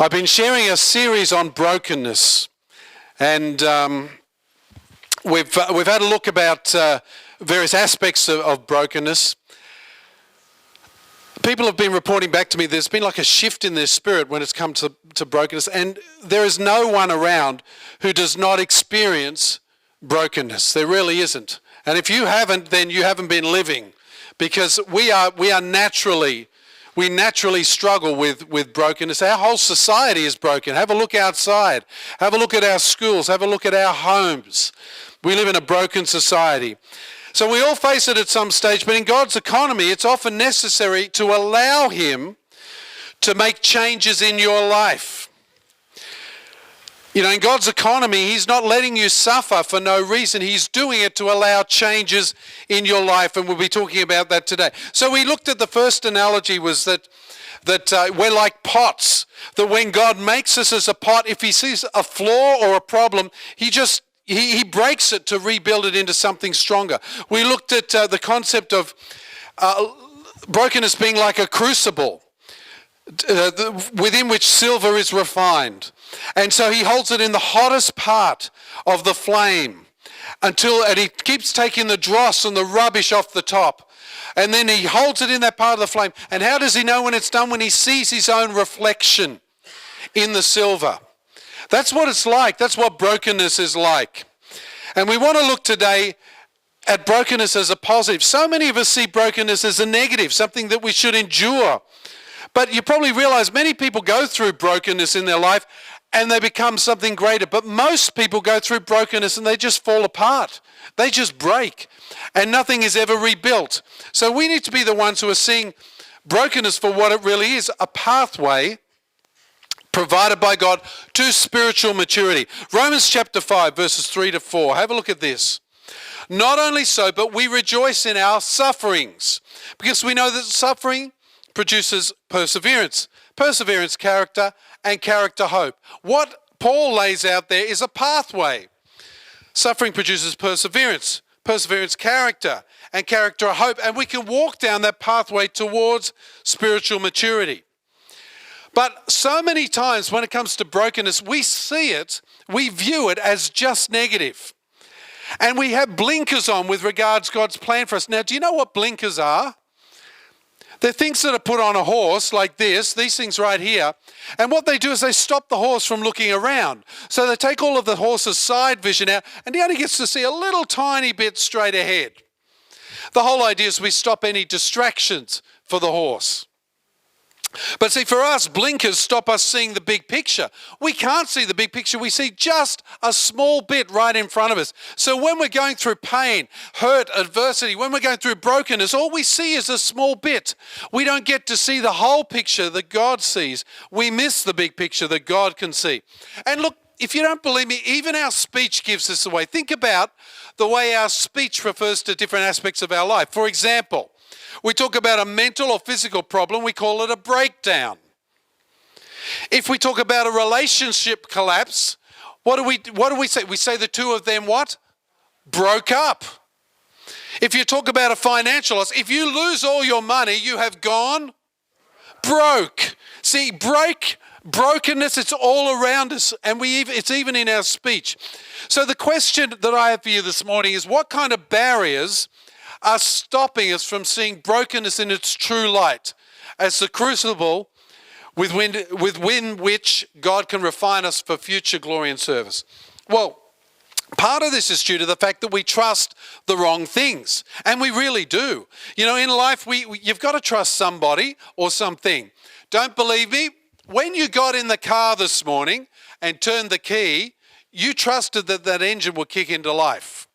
I've been sharing a series on brokenness, and we've had a look about various aspects of brokenness. People have been reporting back to me there's been like a shift in their spirit when it's come to brokenness, and there is no one around who does not experience brokenness. There really isn't. And if you haven't, then you haven't been living, because we naturally struggle with brokenness. Our whole society is broken. Have a look outside. Have a look at our schools. Have a look at our homes. We live in a broken society. So we all face it at some stage, but in God's economy, it's often necessary to allow Him to make changes in your life. You know, in God's economy, He's not letting you suffer for no reason. He's doing it to allow changes in your life, and we'll be talking about that today. So we looked at the first analogy was that we're like pots, that when God makes us as a pot, if He sees a flaw or a problem, He breaks it to rebuild it into something stronger. We looked at the concept of brokenness being like a crucible within which silver is refined. And so He holds it in the hottest part of the flame and He keeps taking the dross and the rubbish off the top. And then He holds it in that part of the flame. And how does He know when it's done? When He sees His own reflection in the silver. That's what it's like. That's what brokenness is like. And we want to look today at brokenness as a positive. So many of us see brokenness as a negative, something that we should endure. But you probably realize many people go through brokenness in their life and they become something greater. But most people go through brokenness and they just fall apart. They just break and nothing is ever rebuilt. So we need to be the ones who are seeing brokenness for what it really is, a pathway provided by God to spiritual maturity. Romans chapter 5, verses 3 to 4. Have a look at this. Not only so, but we rejoice in our sufferings, because we know that suffering produces perseverance. Perseverance, character, and character, hope. What Paul lays out there is a pathway. Suffering produces perseverance. Perseverance, character, and character, hope. And we can walk down that pathway towards spiritual maturity. But so many times when it comes to brokenness, we view it as just negative. And we have blinkers on with regards to God's plan for us. Now, do you know what blinkers are? They're things that are put on a horse like this, these things right here. And what they do is they stop the horse from looking around. So they take all of the horse's side vision out and he only gets to see a little tiny bit straight ahead. The whole idea is we stop any distractions for the horse. But see, for us, blinkers stop us seeing the big picture. We can't see the big picture. We see just a small bit right in front of us. So when we're going through pain, hurt, adversity, when we're going through brokenness, all we see is a small bit. We don't get to see the whole picture that God sees. We miss the big picture that God can see. And look, if you don't believe me, even our speech gives this away. Think about the way our speech refers to different aspects of our life. For example, we talk about a mental or physical problem, we call it a breakdown. If we talk about a relationship collapse, what do we say? We say the two of them what? Broke up. If you talk about a financial loss, if you lose all your money, you have gone broke. See, brokenness, it's all around us, and it's even in our speech. So the question that I have for you this morning is, what kind of barriers are stopping us from seeing brokenness in its true light as the crucible within which God can refine us for future glory and service? Well, part of this is due to the fact that we trust the wrong things, and we really do. You know, in life, you've got to trust somebody or something. Don't believe me? When you got in the car this morning and turned the key, you trusted that engine would kick into life.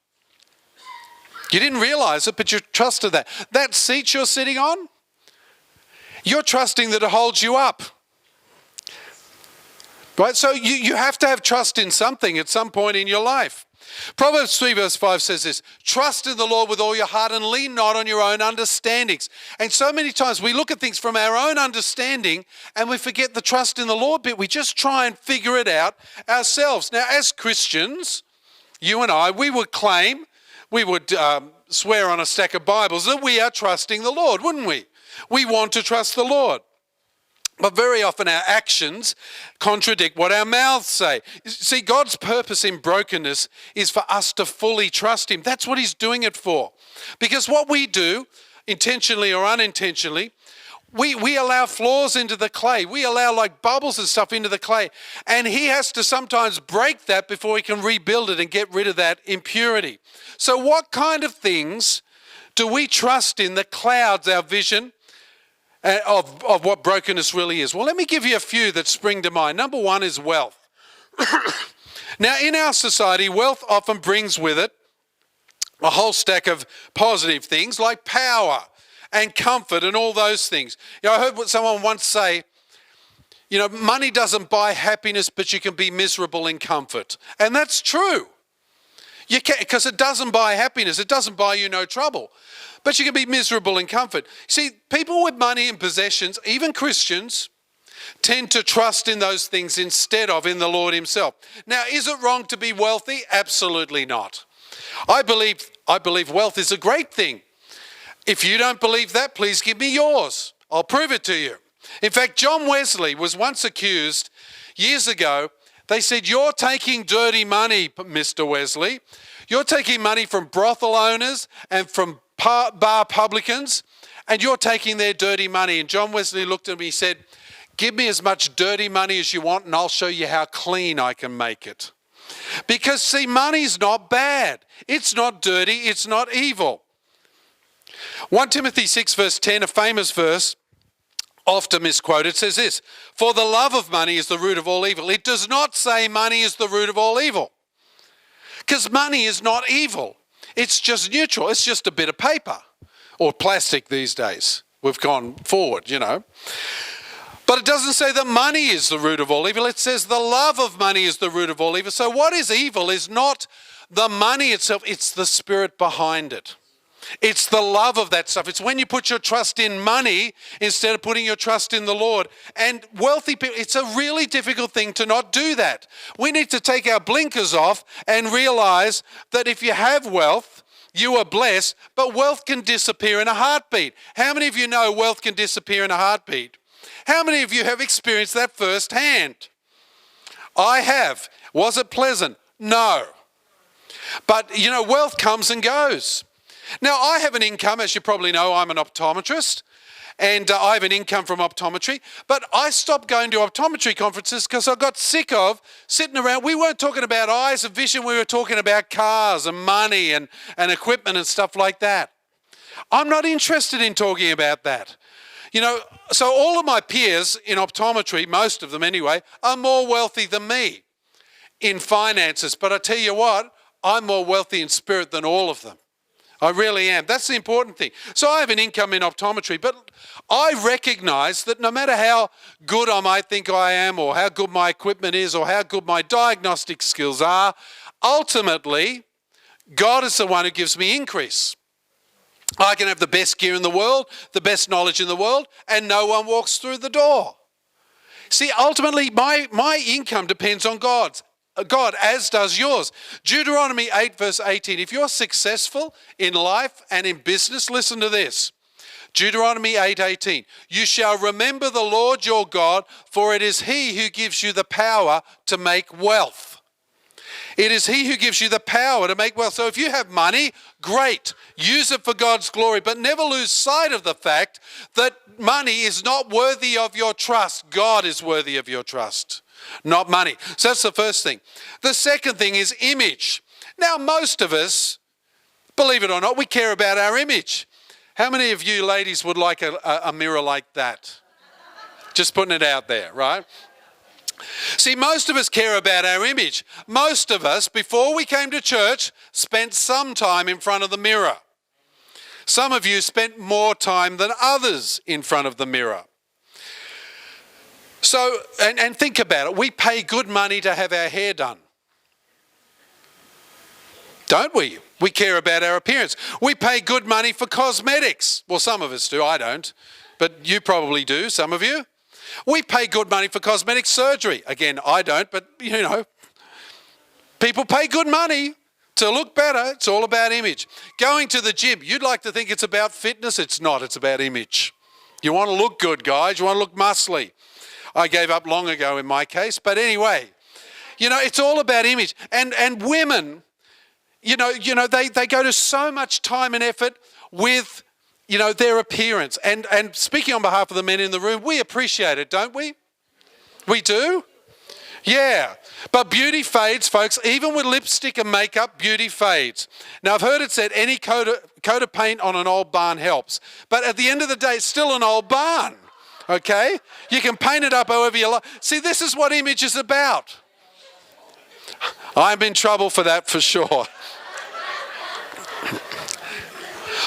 You didn't realize it, but you trusted that. That seat you're sitting on, you're trusting that it holds you up. Right? So you have to have trust in something at some point in your life. Proverbs 3 verse 5 says this, trust in the Lord with all your heart and lean not on your own understandings. And so many times we look at things from our own understanding and we forget the trust in the Lord bit. We just try and figure it out ourselves. Now, as Christians, you and I, we would swear on a stack of Bibles that we are trusting the Lord, wouldn't we? We want to trust the Lord. But very often our actions contradict what our mouths say. See, God's purpose in brokenness is for us to fully trust him. That's what he's doing it for. Because what we do, intentionally or unintentionally, we allow flaws into the clay. We allow like bubbles and stuff into the clay. And he has to sometimes break that before he can rebuild it and get rid of that impurity. So what kind of things do we trust in that clouds our vision of what brokenness really is? Well, let me give you a few that spring to mind. Number one is wealth. Now, in our society, wealth often brings with it a whole stack of positive things like power and comfort and all those things. You know, I heard what someone once say, you know, money doesn't buy happiness, but you can be miserable in comfort. And that's true. You can, because it doesn't buy happiness. It doesn't buy you no trouble. But you can be miserable in comfort. See, people with money and possessions, even Christians, tend to trust in those things instead of in the Lord himself. Now, is it wrong to be wealthy? Absolutely not. I believe wealth is a great thing. If you don't believe that, please give me yours. I'll prove it to you. In fact, John Wesley was once accused years ago. They said, "You're taking dirty money, Mr. Wesley. You're taking money from brothel owners and from bar publicans, and you're taking their dirty money." And John Wesley looked at me and said, "Give me as much dirty money as you want and I'll show you how clean I can make it." Because see, money's not bad. It's not dirty. It's not evil. 1 Timothy 6 verse 10, a famous verse, often misquoted, says this: "For the love of money is the root of all evil." It does not say money is the root of all evil. Because money is not evil. It's just neutral. It's just a bit of paper or plastic these days. We've gone forward, you know. But it doesn't say that money is the root of all evil. It says the love of money is the root of all evil. So what is evil is not the money itself. It's the spirit behind it. It's the love of that stuff. It's when you put your trust in money instead of putting your trust in the Lord. And wealthy people, it's a really difficult thing to not do that. We need to take our blinkers off and realize that if you have wealth, you are blessed, but wealth can disappear in a heartbeat. How many of you know wealth can disappear in a heartbeat? How many of you have experienced that firsthand? I have. Was it pleasant? No. But, you know, wealth comes and goes. Now, I have an income, as you probably know, I'm an optometrist, and I have an income from optometry, but I stopped going to optometry conferences because I got sick of sitting around. We weren't talking about eyes and vision, we were talking about cars and money and equipment and stuff like that. I'm not interested in talking about that. You know, so all of my peers in optometry, most of them anyway, are more wealthy than me in finances, but I tell you what, I'm more wealthy in spirit than all of them. I really am. That's the important thing. So I have an income in optometry, but I recognize that no matter how good I might think I am or how good my equipment is or how good my diagnostic skills are, ultimately, God is the one who gives me increase. I can have the best gear in the world, the best knowledge in the world, and no one walks through the door. See, ultimately, my income depends on God, as does yours. Deuteronomy 8 verse 18. If you're successful in life and in business, listen to this. Deuteronomy 8:18. You shall remember the Lord your God, for it is he who gives you the power to make wealth. It is he who gives you the power to make wealth. So if you have money, great. Use it for God's glory, but never lose sight of the fact that money is not worthy of your trust. God is worthy of your trust, not money. So that's the first thing. The second thing is image. Now, most of us, believe it or not, we care about our image. How many of you ladies would like a mirror like that? Just putting it out there, right? See, most of us care about our image. Most of us, before we came to church, spent some time in front of the mirror. Some of you spent more time than others in front of the mirror. So, and think about it. We pay good money to have our hair done. Don't we? We care about our appearance. We pay good money for cosmetics. Well, some of us do. I don't. But you probably do, some of you. We pay good money for cosmetic surgery. Again, I don't, but you know, people pay good money to look better. It's all about image. Going to the gym, you'd like to think it's about fitness. It's not. It's about image. You want to look good, guys. You want to look muscly. I gave up long ago in my case. But anyway, it's all about image. And women, they go to so much time and effort with, their appearance. And speaking on behalf of the men in the room, we appreciate it, don't we? We do? Yeah. But beauty fades, folks. Even with lipstick and makeup, beauty fades. Now, I've heard it said any coat of paint on an old barn helps. But at the end of the day, it's still an old barn. Okay? You can paint it up however you like. See, this is what image is about. I'm in trouble for that for sure.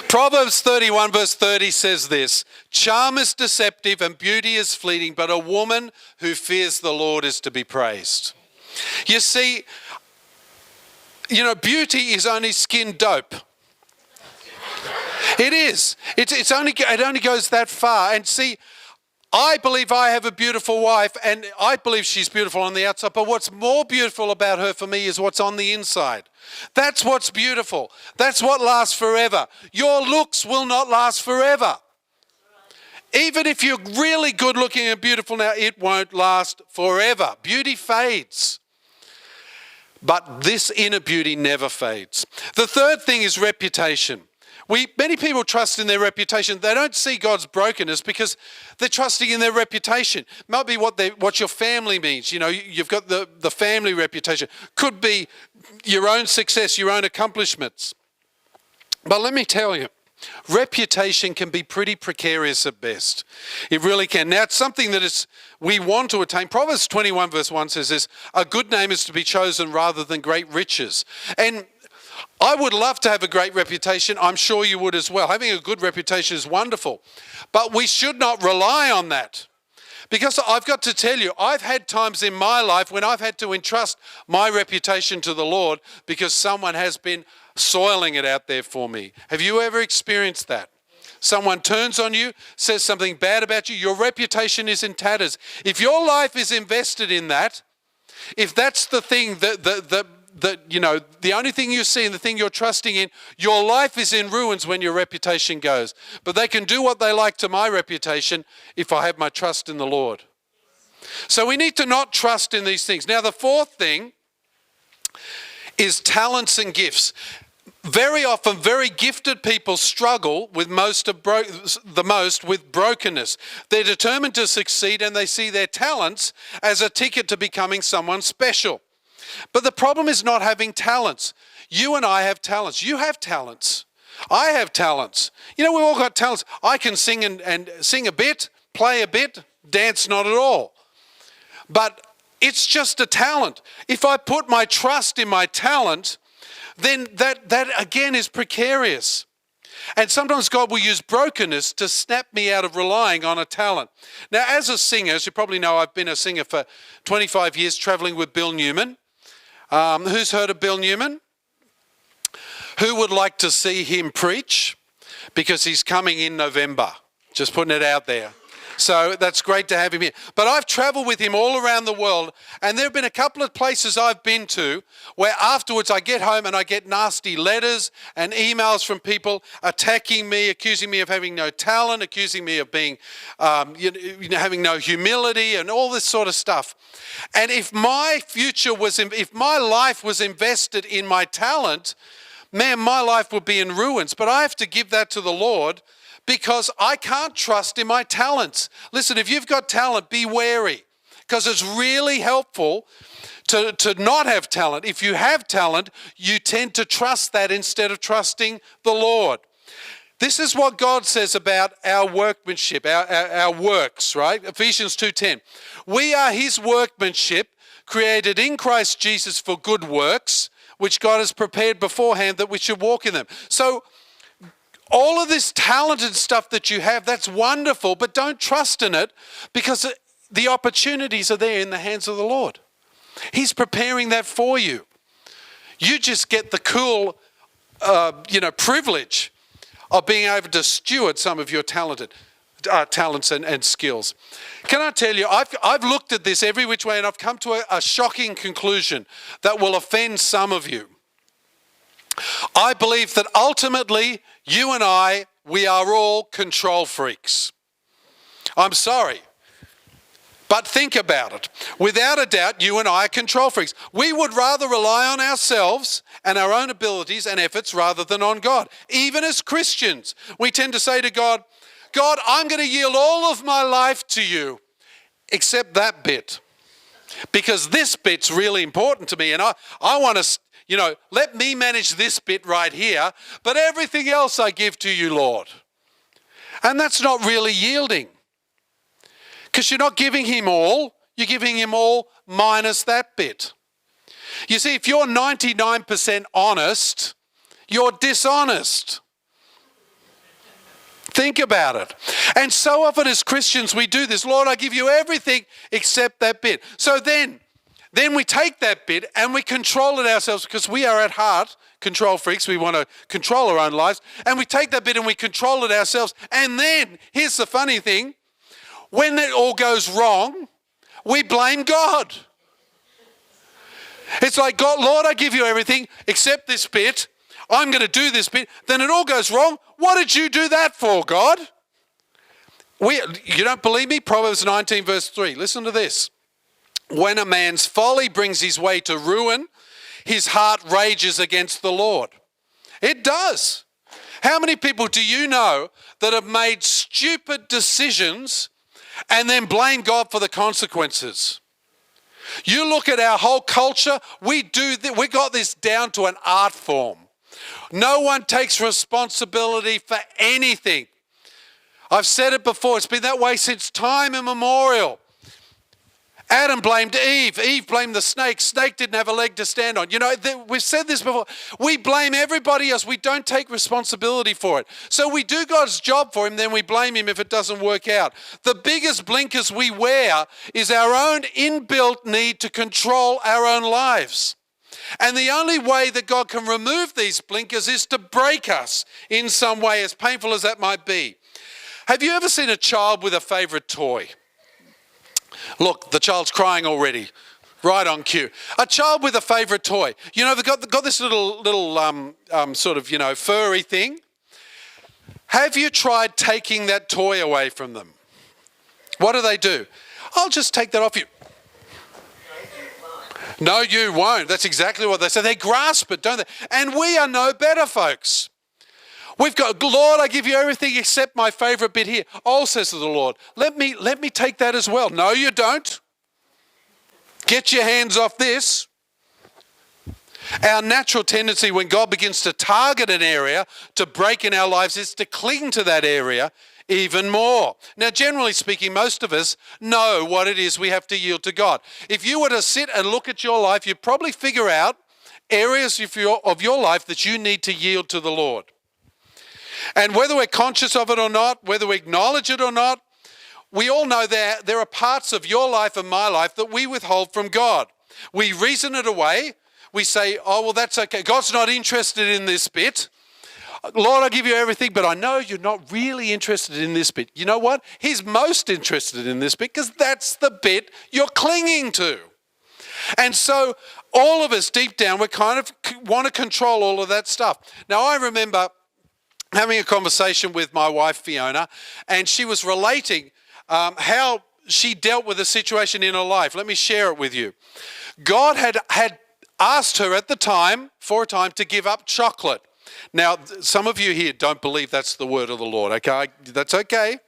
Proverbs 31 verse 30 says this, charm is deceptive and beauty is fleeting, but a woman who fears the Lord is to be praised. You see, beauty is only skin dope. It is. It only goes that far. And see, I believe I have a beautiful wife, and I believe she's beautiful on the outside, but what's more beautiful about her for me is what's on the inside. That's what's beautiful. That's what lasts forever. Your looks will not last forever. Even if you're really good looking and beautiful now, it won't last forever. Beauty fades. But this inner beauty never fades. The third thing is reputation. Many people trust in their reputation. They don't see God's brokenness because they're trusting in their reputation. Might be what your family means. You've got the family reputation. Could be your own success, your own accomplishments. But let me tell you, reputation can be pretty precarious at best. It really can. Now, it's something that we want to attain. Proverbs 21 verse 1 says this, a good name is to be chosen rather than great riches. And I would love to have a great reputation. I'm sure you would as well. Having a good reputation is wonderful. But we should not rely on that. Because I've got to tell you, I've had times in my life when I've had to entrust my reputation to the Lord because someone has been soiling it out there for me. Have you ever experienced that? Someone turns on you, says something bad about you, your reputation is in tatters. If your life is invested in that, if that's the thing the only thing you see and the thing you're trusting in, your life is in ruins when your reputation goes. But they can do what they like to my reputation if I have my trust in the Lord. So we need to not trust in these things. Now, the fourth thing is talents and gifts. Very often, very gifted people struggle with the most with brokenness. They're determined to succeed and they see their talents as a ticket to becoming someone special. But the problem is not having talents. You and I have talents. You have talents. I have talents. We've all got talents. I can sing and sing a bit, play a bit, dance not at all. But it's just a talent. If I put my trust in my talent, then that again is precarious. And sometimes God will use brokenness to snap me out of relying on a talent. Now, as a singer, as you probably know, I've been a singer for 25 years, traveling with Bill Newman. Who's heard of Bill Newman? Who would like to see him preach? Because he's coming in November. Just putting it out there. So that's great to have him here. But I've traveled with him all around the world, and there have been a couple of places I've been to where afterwards I get home and I get nasty letters and emails from people attacking me, accusing me of having no talent, accusing me of being, having no humility and all this sort of stuff. And if my life was invested in my talent, man, my life would be in ruins. But I have to give that to the Lord, because I can't trust in my talents. Listen, if you've got talent, be wary, because it's really helpful to not have talent. If you have talent, you tend to trust that instead of trusting the Lord. This is what God says about our workmanship, our works, right? Ephesians 2:10. We are his workmanship, created in Christ Jesus for good works, which God has prepared beforehand that we should walk in them. So all of this talented stuff that you have, that's wonderful, but don't trust in it, because the opportunities are there in the hands of the Lord. He's preparing that for you. You just get the cool, privilege of being able to steward some of your talents and skills. Can I tell you, I've looked at this every which way, and I've come to a shocking conclusion that will offend some of you. I believe that ultimately, you and we are all control freaks. I'm sorry. But think about it. Without a doubt, you and I are control freaks. We would rather rely on ourselves and our own abilities and efforts rather than on God. Even as Christians, we tend to say to God, God, I'm going to yield all of my life to you, except that bit. Because this bit's really important to me, and I want to, let me manage this bit right here, but everything else I give to you, Lord. And that's not really yielding. Because you're not giving him all, you're giving him all minus that bit. You see, if you're 99% honest, you're dishonest. Think about it. And so often as Christians we do this. Lord, I give you everything except that bit. So then we take that bit and we control it ourselves, because we are at heart control freaks. We want to control our own lives. And we take that bit and we control it ourselves. And then, here's the funny thing, when it all goes wrong, we blame God. It's like, God, Lord, I give you everything except this bit. I'm going to do this bit. Then it all goes wrong. What did you do that for, God? You don't believe me? Proverbs 19 verse 3. Listen to this. When a man's folly brings his way to ruin, his heart rages against the Lord. It does. How many people do you know that have made stupid decisions and then blame God for the consequences? You look at our whole culture, we got this down to an art form. No one takes responsibility for anything. I've said it before, it's been that way since time immemorial. Adam blamed Eve. Eve blamed the snake. Snake didn't have a leg to stand on. We've said this before. We blame everybody else. We don't take responsibility for it. So we do God's job for him, then we blame him if it doesn't work out. The biggest blinkers we wear is our own inbuilt need to control our own lives. And the only way that God can remove these blinkers is to break us in some way, as painful as that might be. Have you ever seen a child with a favorite toy? Look, the child's crying already. Right on cue. A child with a favorite toy. They've got this little sort of, furry thing. Have you tried taking that toy away from them? What do? I'll just take that off you. No, you won't. That's exactly what they say. They grasp it, don't they? And we are no better, folks. We've got, Lord, I give you everything except my favorite bit here. Oh, says the Lord, let me take that as well. No, you don't. Get your hands off this. Our natural tendency when God begins to target an area to break in our lives is to cling to that area even more. Now, generally speaking, most of us know what it is we have to yield to God. If you were to sit and look at your life, you'd probably figure out areas of your life that you need to yield to the Lord. And whether we're conscious of it or not, whether we acknowledge it or not, we all know that there are parts of your life and my life that we withhold from God. We reason it away. We say, oh, well, that's okay. God's not interested in this bit. Lord, I give you everything, but I know you're not really interested in this bit. You know what? He's most interested in this bit because that's the bit you're clinging to. And so all of us deep down, we kind of want to control all of that stuff. Now, I remember having a conversation with my wife, Fiona, and she was relating how she dealt with a situation in her life. Let me share it with you. God had asked her at the time, for a time, to give up chocolate. Now, some of you here don't believe that's the word of the Lord, okay? That's okay.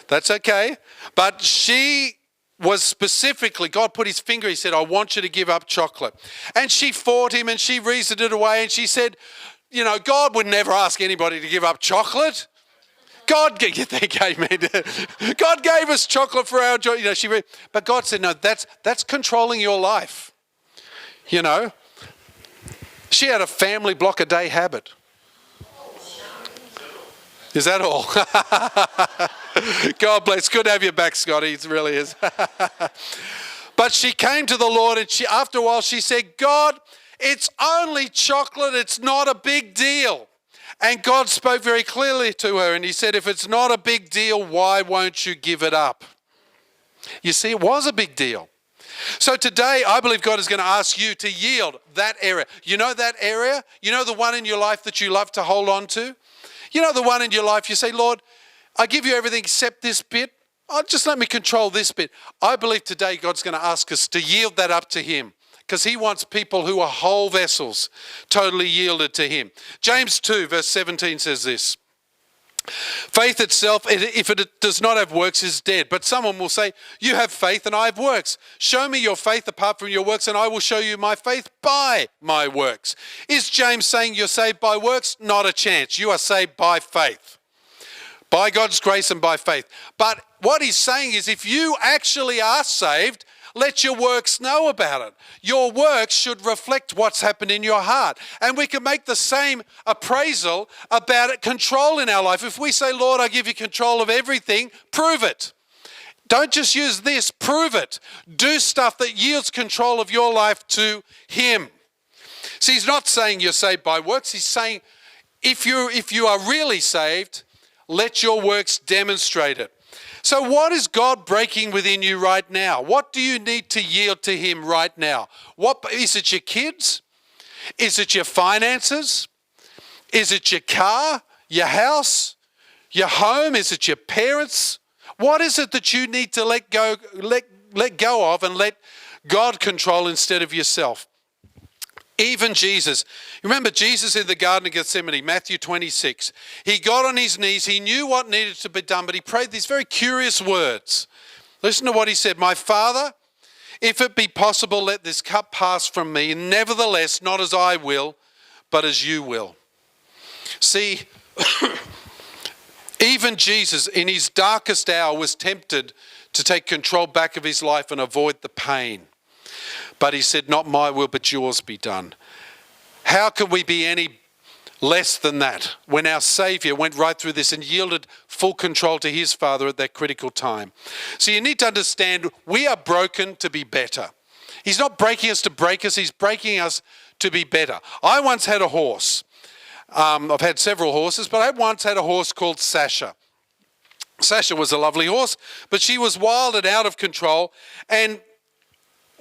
That's okay. But she was specifically, God put his finger, he said, I want you to give up chocolate. And she fought him and she reasoned it away and she said, God would never ask anybody to give up chocolate. God gave us chocolate for our joy. But God said, no, that's controlling your life. She had a family block a day habit. Is that all? God bless. Good to have you back, Scotty. It really is. But she came to the Lord and after a while she said, God, it's only chocolate. It's not a big deal. And God spoke very clearly to her and he said, if it's not a big deal, why won't you give it up? You see, it was a big deal. So today, I believe God is going to ask you to yield that area. You know that area? You know the one in your life that you love to hold on to? You know the one in your life you say, Lord, I give you everything except this bit. Oh, just let me control this bit. I believe today God's going to ask us to yield that up to him, because he wants people who are whole vessels, totally yielded to him. James 2 verse 17 says this: faith itself, if it does not have works, is dead. But someone will say, you have faith and I have works. Show me your faith apart from your works and I will show you my faith by my works. Is James saying you're saved by works? Not a chance. You are saved by faith. By God's grace and by faith. But what he's saying is, if you actually are saved, let your works know about it. Your works should reflect what's happened in your heart. And we can make the same appraisal about it, control in our life. If we say, Lord, I give you control of everything, prove it. Don't just use this, prove it. Do stuff that yields control of your life to him. See, he's not saying you're saved by works. He's saying if you are really saved, let your works demonstrate it. So what is God breaking within you right now? What do you need to yield to him right now? What is it? Your kids? Is it your finances? Is it your car, your house, your home? Is it your parents? What is it that you need to let go of and let God control instead of yourself? Even Jesus, remember Jesus in the Garden of Gethsemane, Matthew 26. He got on his knees, he knew what needed to be done, but he prayed these very curious words. Listen to what he said: my Father, if it be possible, let this cup pass from me. Nevertheless, not as I will, but as you will. See, even Jesus in his darkest hour was tempted to take control back of his life and avoid the pain. But he said, not my will, but yours be done. How can we be any less than that when our Saviour went right through this and yielded full control to his Father at that critical time? So you need to understand, we are broken to be better. He's not breaking us to break us, he's breaking us to be better. I once had a horse. I've had several horses, but I once had a horse called Sasha. Sasha was a lovely horse, but she was wild and out of control, and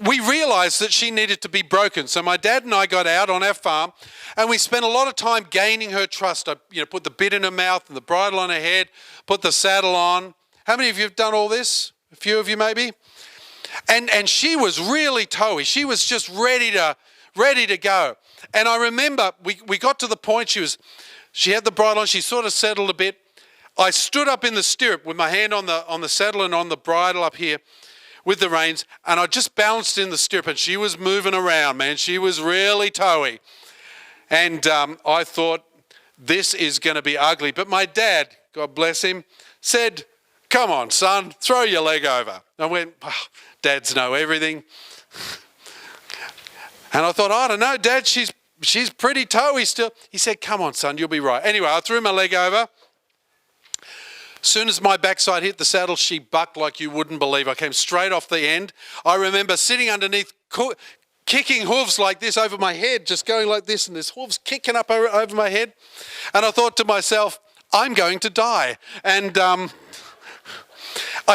we realized that she needed to be broken. So my dad and I got out on our farm and we spent a lot of time gaining her trust. I put the bit in her mouth and the bridle on her head, put the saddle on. How many of you have done all this? A few of you maybe? And she was really towy. She was just ready to go. And I remember we got to the point she had the bridle on, she sort of settled a bit. I stood up in the stirrup with my hand on the saddle and on the bridle up here with the reins, and I just balanced in the stirrup, and she was moving around, man. She was really towy. And I thought, this is going to be ugly. But my dad, God bless him, said, come on, son, throw your leg over. I went, oh, dads know everything. And I thought, I don't know, Dad, she's pretty towy still. He said, come on, son, you'll be right. Anyway, I threw my leg over. As soon as my backside hit the saddle, she bucked like you wouldn't believe. I came straight off the end. I remember sitting underneath, kicking hooves like this over my head, just going like this, and there's hooves kicking up over my head. And I thought to myself, I'm going to die. And I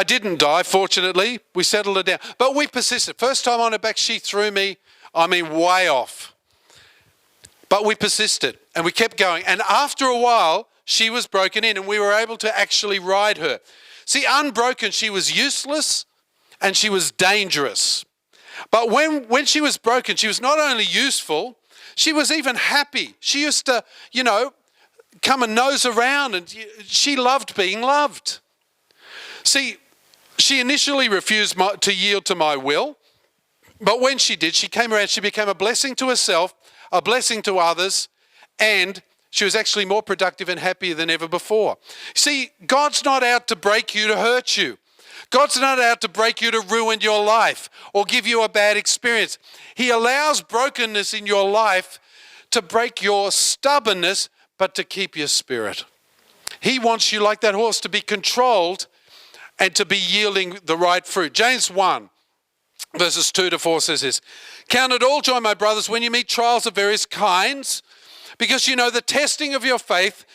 didn't die, fortunately. We settled it down. But we persisted. First time on her back, she threw me, way off. But we persisted, and we kept going. And after a while, she was broken in and we were able to actually ride her. See, unbroken, she was useless and she was dangerous. But when she was broken, she was not only useful, she was even happy. She used to, come and nose around, and she loved being loved. See, she initially refused to yield to my will, but when she did, she came around, she became a blessing to herself, a blessing to others, and she was actually more productive and happier than ever before. See, God's not out to break you to hurt you. God's not out to break you to ruin your life or give you a bad experience. He allows brokenness in your life to break your stubbornness, but to keep your spirit. He wants you, like that horse, to be controlled and to be yielding the right fruit. James 1, verses 2-4 says this: count it all joy, my brothers, when you meet trials of various kinds, because the testing of your faith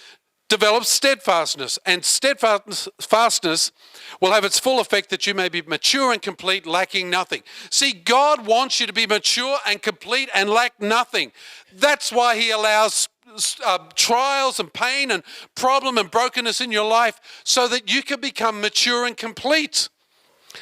develops steadfastness, and steadfastness will have its full effect, that you may be mature and complete, lacking nothing. See, God wants you to be mature and complete and lack nothing. That's why he allows trials and pain and problem and brokenness in your life so that you can become mature and complete.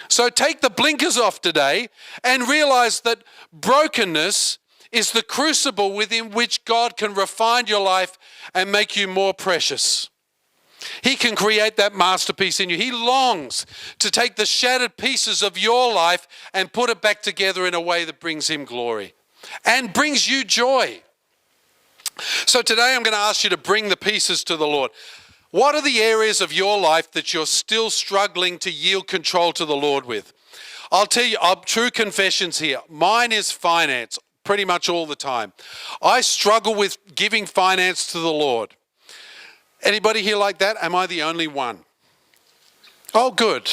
So take the blinkers off today and realize that brokenness is the crucible within which God can refine your life and make you more precious. He can create that masterpiece in you. He longs to take the shattered pieces of your life and put it back together in a way that brings him glory and brings you joy. So today I'm going to ask you to bring the pieces to the Lord. What are the areas of your life that you're still struggling to yield control to the Lord with? I'll tell you, true confessions here. Mine is finance, pretty much all the time. I struggle with giving finance to the Lord. Anybody here like that? Am I the only one? Oh, good.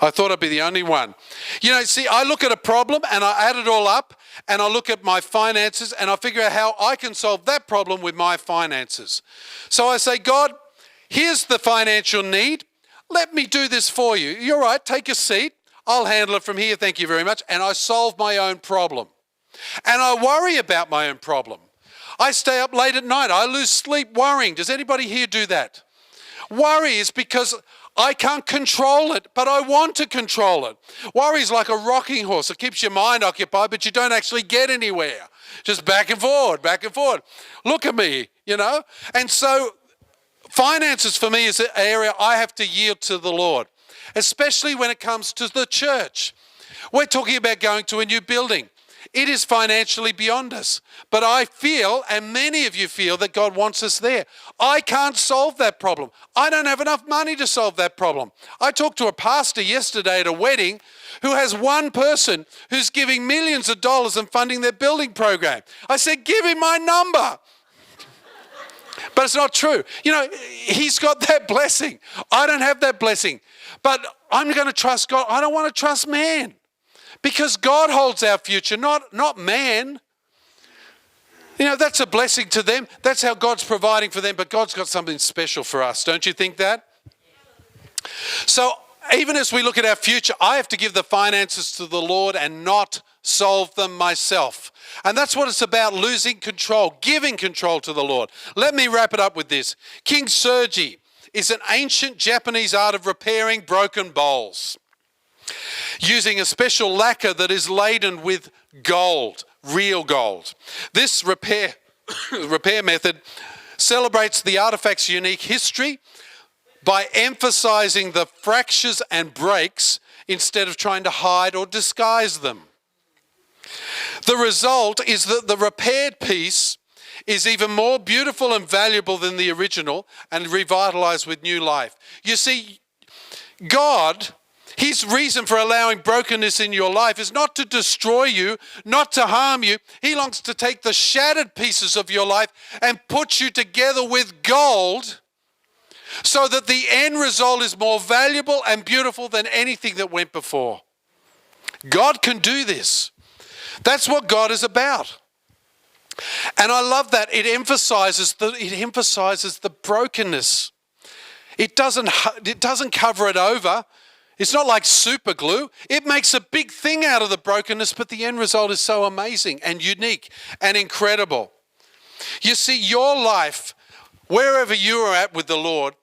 I thought I'd be the only one. You know, see, I look at a problem and I add it all up and I look at my finances and I figure out how I can solve that problem with my finances. So I say, God, here's the financial need. Let me do this for you. You're right, take a seat. I'll handle it from here, thank you very much. And I solve my own problem. And I worry about my own problem. I stay up late at night. I lose sleep worrying. Does anybody here do that? Worry is because I can't control it, but I want to control it. Worry is like a rocking horse. It keeps your mind occupied, but you don't actually get anywhere. Just back and forward, back and forward. Look at me, you know. And so finances for me is an area I have to yield to the Lord, especially when it comes to the church. We're talking about going to a new building. It is financially beyond us. But I feel, and many of you feel, that God wants us there. I can't solve that problem. I don't have enough money to solve that problem. I talked to a pastor yesterday at a wedding who has one person who's giving millions of dollars and funding their building program. I said, give him my number. But it's not true. You know, he's got that blessing. I don't have that blessing. But I'm going to trust God. I don't want to trust man. Because God holds our future, not man. You know, that's a blessing to them. That's how God's providing for them. But God's got something special for us. Don't you think that? So even as we look at our future, I have to give the finances to the Lord and not solve them myself. And that's what it's about, losing control, giving control to the Lord. Let me wrap it up with this. Kintsugi is an ancient Japanese art of repairing broken bowls, using a special lacquer that is laden with gold, real gold. This repair method celebrates the artifact's unique history by emphasizing the fractures and breaks instead of trying to hide or disguise them. The result is that the repaired piece is even more beautiful and valuable than the original and revitalized with new life. You see, God, his reason for allowing brokenness in your life is not to destroy you, not to harm you. He longs to take the shattered pieces of your life and put you together with gold so that the end result is more valuable and beautiful than anything that went before. God can do this. That's what God is about. And I love that. It emphasizes the brokenness. It doesn't cover it over. It's not like super glue. It makes a big thing out of the brokenness, but the end result is so amazing and unique and incredible. You see, your life, wherever you are at with the Lord,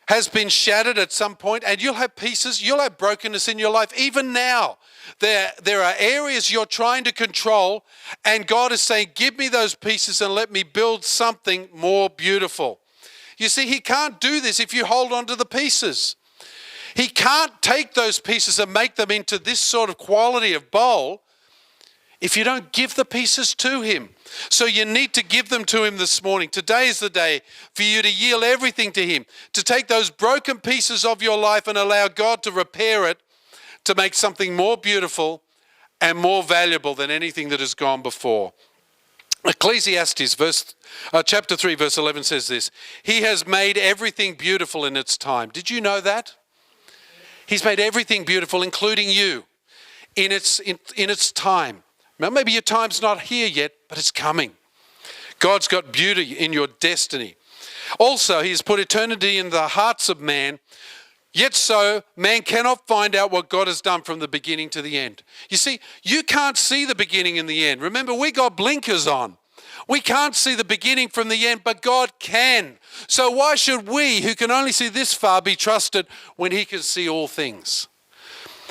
has been shattered at some point, and you'll have pieces, you'll have brokenness in your life. Even now, there are areas you're trying to control, and God is saying, give me those pieces and let me build something more beautiful. You see, he can't do this if you hold on to the pieces. He can't take those pieces and make them into this sort of quality of bowl if you don't give the pieces to him. So you need to give them to him this morning. Today is the day for you to yield everything to him, to take those broken pieces of your life and allow God to repair it, to make something more beautiful and more valuable than anything that has gone before. Ecclesiastes chapter 3 verse 11 says this: he has made everything beautiful in its time. Did you know that? He's made everything beautiful, including you, in its time. Now, maybe your time's not here yet, but it's coming. God's got beauty in your destiny. Also, he has put eternity in the hearts of man, yet so man cannot find out what God has done from the beginning to the end. You see, you can't see the beginning and the end. Remember, we got blinkers on. We can't see the beginning from the end, but God can. So why should we, who can only see this far, be trusted when he can see all things?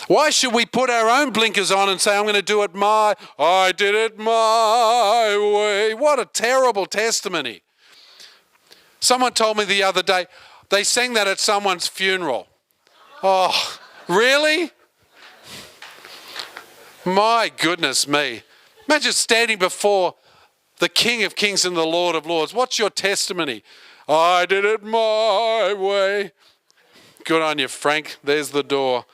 Why should we put our own blinkers on and say, I did it my way? What a terrible testimony. Someone told me the other day, they sang that at someone's funeral. Oh, really? My goodness me. Imagine standing before the King of Kings and the Lord of Lords. What's your testimony? I did it my way. Good on you, Frank. There's the door.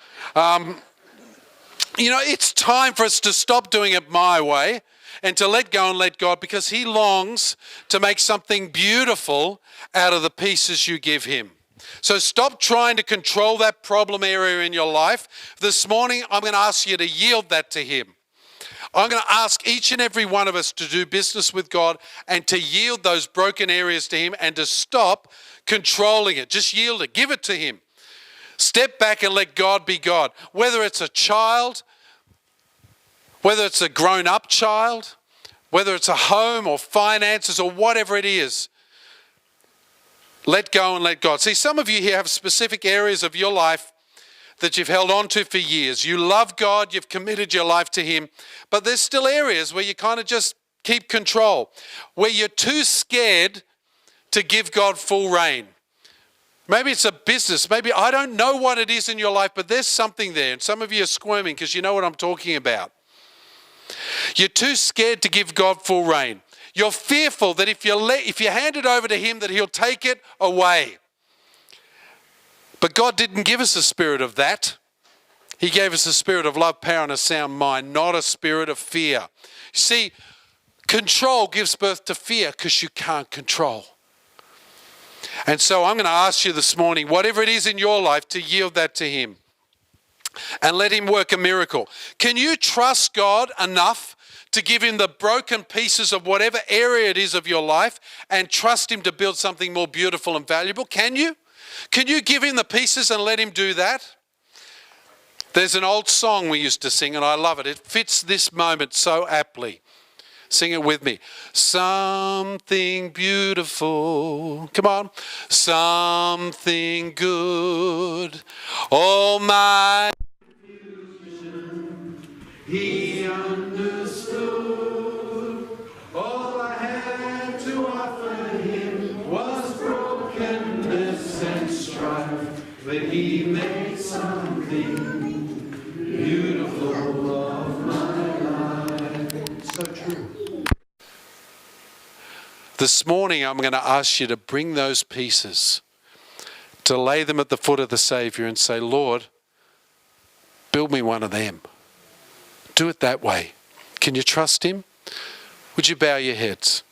It's time for us to stop doing it my way and to let go and let God, because he longs to make something beautiful out of the pieces you give him. So stop trying to control that problem area in your life. This morning, I'm going to ask you to yield that to him. I'm going to ask each and every one of us to do business with God and to yield those broken areas to him and to stop controlling it. Just yield it. Give it to him. Step back and let God be God. Whether it's a child, whether it's a grown-up child, whether it's a home or finances or whatever it is, let go and let God. See, some of you here have specific areas of your life that you've held on to for years. You love God, you've committed your life to him, but there's still areas where you kind of just keep control, where you're too scared to give God full reign. Maybe it's a business. Maybe, I don't know what it is in your life, but there's something there. And some of you are squirming because you know what I'm talking about. You're too scared to give God full reign. You're fearful that if you hand it over to him, that he'll take it away. But God didn't give us a spirit of that. He gave us a spirit of love, power, and a sound mind, not a spirit of fear. You see, control gives birth to fear because you can't control. And so I'm going to ask you this morning, whatever it is in your life, to yield that to him and let him work a miracle. Can you trust God enough to give him the broken pieces of whatever area it is of your life and trust him to build something more beautiful and valuable? Can you? Can you give him the pieces and let him do that? There's an old song we used to sing and I love it. It fits this moment so aptly. Sing it with me. Something beautiful. Come on. Something good. Oh my. He understood. All I had to offer him was brokenness and strife. But he made something beautiful of my life. So true. This morning, I'm going to ask you to bring those pieces, to lay them at the foot of the Savior and say, Lord, build me one of them. Do it that way. Can you trust him? Would you bow your heads?